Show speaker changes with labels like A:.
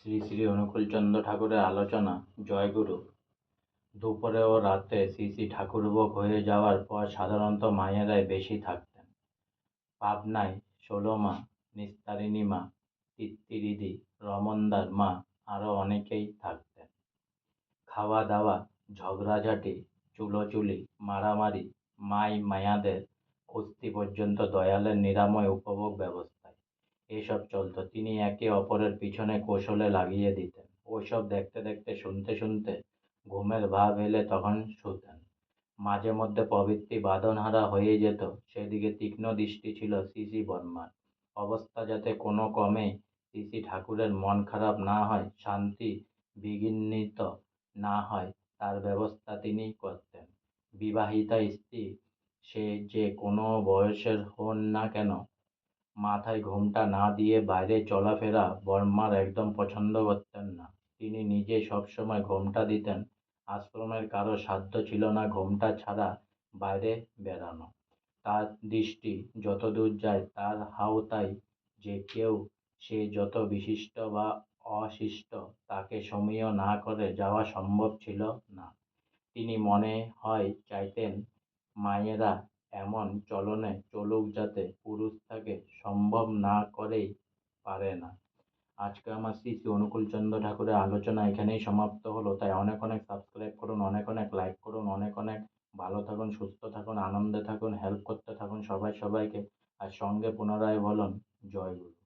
A: শ্রী শ্রী অনুকূলচন্দ্র ঠাকুরের আলোচনা। জয়গুরু। দুপুরে ও রাতে শ্রী শ্রী ঠাকুরভোগ হয়ে যাওয়ার পর সাধারণত মায়েরাই বেশি থাকতেন। পাবনায় ষোলমা, নিস্তারিণী মা, তিত্তিরিদি, রমনদার মা আরও অনেকেই থাকতেন। খাওয়া দাওয়া, ঝগড়াঝাটি, চুলোচুলি, মারামারি, মায়াদের কুস্তি পর্যন্ত দয়ালের নিরাময় উপভোগ ব্যবস্থায় এসব চলত। তিনি একে অপরের পিছনে কৌশলে লাগিয়ে দিতেন। ওইসব দেখতে দেখতে শুনতে শুনতে ঘুমের ভাব এলে তখন শুতেন। মাঝে মধ্যে প্রবৃত্তি বাঁধনহারা হয়ে যেত, সেদিকে তীক্ষ্ণ দৃষ্টি ছিল শ্রী শ্রী বর্মার। অবস্থা যাতে কোনো ক্রমে শ্রী শ্রী ঠাকুরের মন খারাপ না হয়, শান্তি বিঘ্নিত না হয়, তার ব্যবস্থা তিনি করতেন। বিবাহিতা স্ত্রী সে যে কোনো বয়সের হন না কেন, মাথায় ঘোমটা না দিয়ে বাইরে চলাফেরা বর্মার একদম পছন্দ করতেন না। তিনি নিজে সবসময় ঘোমটা দিতেন। আশ্রমের কারো সাধ্য ছিল না ঘোমটা ছাড়া বাইরে বেরানো। তার দৃষ্টি যতদূর যায় তার হাওতায় যে কেউ, সে যত বিশিষ্ট বা অশিষ্ট, তাকে সমীহ না করে যাওয়া সম্ভব ছিল না। তিনি মনে হয় চাইতেন মায়েরা এমন চলনে চলুক যাতে পুরুষ তাকে সম্ভব না করেই পারে না। আজকে আমার শ্রী শ্রী অনুকূলচন্দ্র ঠাকুরের আলোচনা এখানেই সমাপ্ত হলো। তাই অনেক অনেক সাবস্ক্রাইব করুন, অনেক অনেক লাইক করুন, অনেক অনেক ভালো থাকুন, সুস্থ থাকুন, আনন্দে থাকুন, হেল্প করতে থাকুন সবাইকে। আর সঙ্গে পুনরায় বলুন জয় গুরু।